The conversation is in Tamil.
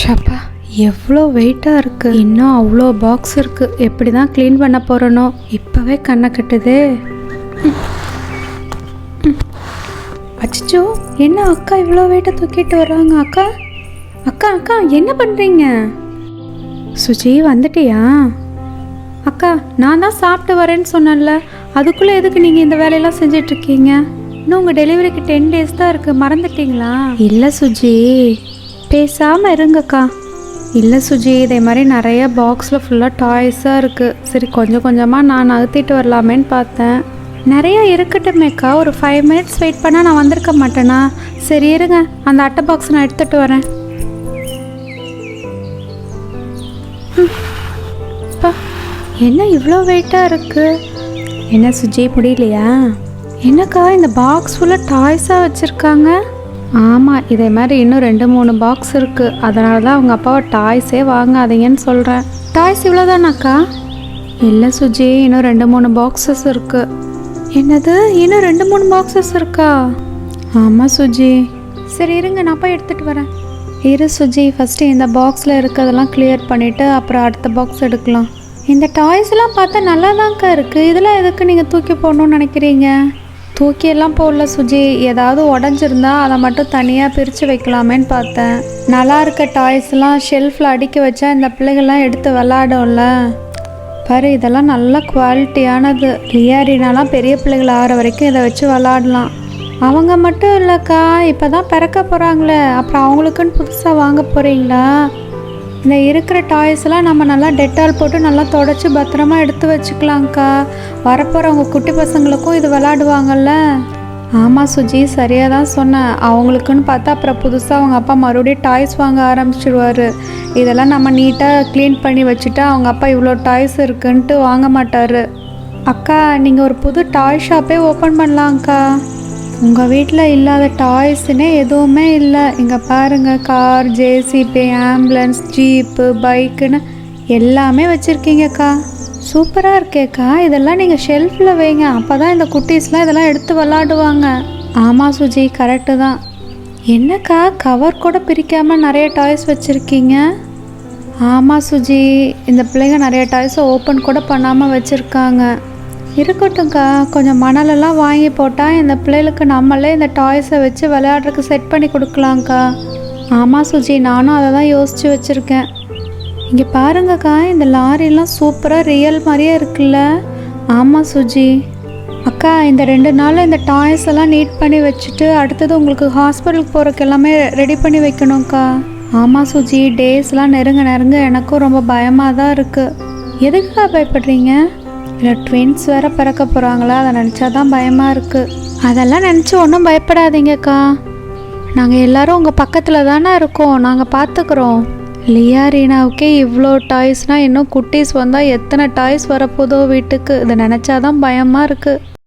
ஷப்பா, எவ்வளோ வெயிட்டாக இருக்குது. இன்னும் அவ்வளோ பாக்ஸ் இருக்குது. எப்படி தான் க்ளீன் பண்ண போகிறனோ. இப்போவே கண்ணை கட்டுதே. அச்சோ, என்ன அக்கா இவ்வளோ வெயிட்டை தூக்கிட்டு வர்றாங்க? அக்கா அக்கா அக்கா என்ன பண்ணுறீங்க? சுஜி வந்துட்டியா? அக்கா, நான் தான் சாப்பிட்டு வரேன்னு சொன்னேன்ல, அதுக்குள்ளே எதுக்கு நீங்கள் இந்த வேலையெல்லாம் செஞ்சிட்ருக்கீங்க? இன்னும் உங்கள் டெலிவரிக்கு 10 days தான் இருக்குது, மறந்துட்டீங்களா? இல்லை சுஜி, பேசாமல் இருங்கக்கா. இல்லை சுஜி, இதே மாதிரி நிறைய பாக்ஸில் ஃபுல்லாக டாய்ஸாக இருக்குது. சரி, கொஞ்சம் கொஞ்சமாக நான் நகர்த்திட்டு வரலாமேன்னு பார்த்தேன். நிறையா இருக்கட்டுமேக்கா, ஒரு 5 minutes வெயிட் பண்ணால் நான் வந்திருக்க மாட்டேனா? சரி இருங்க, அந்த அட்டை பாக்ஸ் நான் எடுத்துகிட்டு வரேன். என்ன இவ்வளோ வெயிட்டாக இருக்குது? என்ன சுஜி, முடியலையா? என்னக்கா இந்த பாக்ஸ் ஃபுல்லாக டாய்ஸாக வச்சுருக்காங்க? ஆமாம், இதே மாதிரி இன்னும் 2-3 பாக்ஸ் இருக்குது. அதனால தான் அவங்க அப்பாவை டாய்ஸே வாங்காதீங்கன்னு சொல்கிறேன். டாய்ஸ் இவ்வளோதானாக்கா? இல்லை சுஜி, இன்னும் 2-3 பாக்ஸஸ் இருக்குது. என்னது, இன்னும் 2-3 பாக்ஸஸ் இருக்கா? ஆமாம் சுஜி. சரி இருங்க, நான் போய் எடுத்துகிட்டு வரேன். இரு சுஜி, ஃபஸ்ட்டு இந்த பாக்ஸில் இருக்கிறதெல்லாம் கிளியர் பண்ணிவிட்டு அப்புறம் அடுத்த பாக்ஸ் எடுக்கலாம். இந்த டாய்ஸ்லாம் பார்த்தா நல்லா தான்க்கா இருக்குது. இதெல்லாம் எதுக்கு நீங்கள் தூக்கி போடணும்னு நினைக்கிறீங்க? தூக்கியெல்லாம் போடல சுஜி, ஏதாவது உடஞ்சிருந்தா அதை மட்டும் தனியாக பிரித்து வைக்கலாமேன்னு பார்த்தேன். நல்லா இருக்க டாய்ஸ்லாம் ஷெல்ஃபில் அடுக்கி வச்சா இந்த பிள்ளைகள்லாம் எடுத்து விளாடும்ல. பாரு, இதெல்லாம் நல்ல குவாலிட்டியானது. லியாரினாலாம் பெரிய பிள்ளைகள் ஆகிற வரைக்கும் இதை வச்சு விளாடலாம். அவங்க மட்டும் இல்லைக்கா, இப்போ தான் பிறக்க போகிறாங்களே, அப்புறம் அவங்களுக்குன்னு புதுசாக வாங்க போகிறீங்களா? இந்த இருக்கிற டாய்ஸ்லாம் நம்ம நல்லா டெட்டால் போட்டு நல்லா தொடச்சி பத்திரமா எடுத்து வச்சுக்கலாங்க்கா. வரப்போகிறவங்க குட்டி பசங்களுக்கும் இது விளாடுவாங்கல்ல. ஆமாம் சுஜி, சரியாக தான் சொன்னேன். அவங்களுக்குன்னு பார்த்தா அப்புறம் புதுசாக அவங்க அப்பா மறுபடியும் டாய்ஸ் வாங்க ஆரம்பிச்சிடுவார். இதெல்லாம் நம்ம நீட்டாக க்ளீன் பண்ணி வச்சுட்டா அவங்க அப்பா இவ்வளோ டாய்ஸ் இருக்குன்ட்டு வாங்க மாட்டார். அக்கா, நீங்கள் ஒரு புது டாய் ஷாப்பே ஓப்பன் பண்ணலாங்க்கா. உங்கள் வீட்டில் இல்லாத டாய்ஸ்னே எதுவுமே இல்லை. இங்கே பாருங்கள், கார், ஜேசிபி, ஆம்புலன்ஸ், ஜீப்பு, பைக்குன்னு எல்லாமே வச்சுருக்கீங்கக்கா. சூப்பராக இருக்கேக்கா. இதெல்லாம் நீங்கள் ஷெல்ஃபில் வைங்க, அப்போ தான் இந்த குட்டீஸ்லாம் இதெல்லாம் எடுத்து விளாடுவாங்க. ஆமாம் சுஜி, கரெக்டு தான். என்னக்கா, கவர் கூட பிரிக்காமல் நிறைய டாய்ஸ் வச்சுருக்கீங்க? ஆமாம் சுஜி, இந்த பிள்ளைங்க நிறைய டாய்ஸை ஓப்பன் கூட பண்ணாமல் வச்சுருக்காங்க. இருக்கட்டும்க்கா, கொஞ்சம் மணலெல்லாம் வாங்கி போட்டால் இந்த பிள்ளைகளுக்கு நம்மளே இந்த டாய்ஸை வச்சு விளையாடுறதுக்கு செட் பண்ணி கொடுக்கலாங்க்கா. ஆமாம் சுஜி, நானும் அதை தான் யோசித்து வச்சுருக்கேன். இங்கே பாருங்கக்கா, இந்த லாரிலாம் சூப்பராக ரியல் மாதிரியே இருக்குல்ல. ஆமாம் சுஜி. அக்கா, இந்த 2 நாள் இந்த டாய்ஸ் எல்லாம் நீட் பண்ணி வச்சுட்டு அடுத்தது உங்களுக்கு ஹாஸ்பிட்டலுக்கு போகிறதுக்கு எல்லாமே ரெடி பண்ணி வைக்கணும்க்கா. ஆமாம் சுஜி, டேஸ்லாம் நெருங்க எனக்கும் ரொம்ப பயமாக தான் இருக்குது. எதுக்குக்கா பயப்படுறீங்க? இல்லை, ட்வின்ஸ் வேறு பிறக்க போகிறாங்களா, அதை நினச்சா தான் பயமாக இருக்குது. அதெல்லாம் நினச்சி ஒன்றும் பயப்படாதீங்கக்கா. நாங்கள் எல்லோரும் உங்கள் பக்கத்தில் தானே இருக்கோம், நாங்கள் பார்த்துக்குறோம். லியாரினாவுக்கே இவ்வளோ டாய்ஸ்னால் இன்னும் குட்டீஸ் வந்தால் எத்தனை டாய்ஸ் வரப்போதோ வீட்டுக்கு. இதை நினச்சா தான் பயமாக இருக்குது.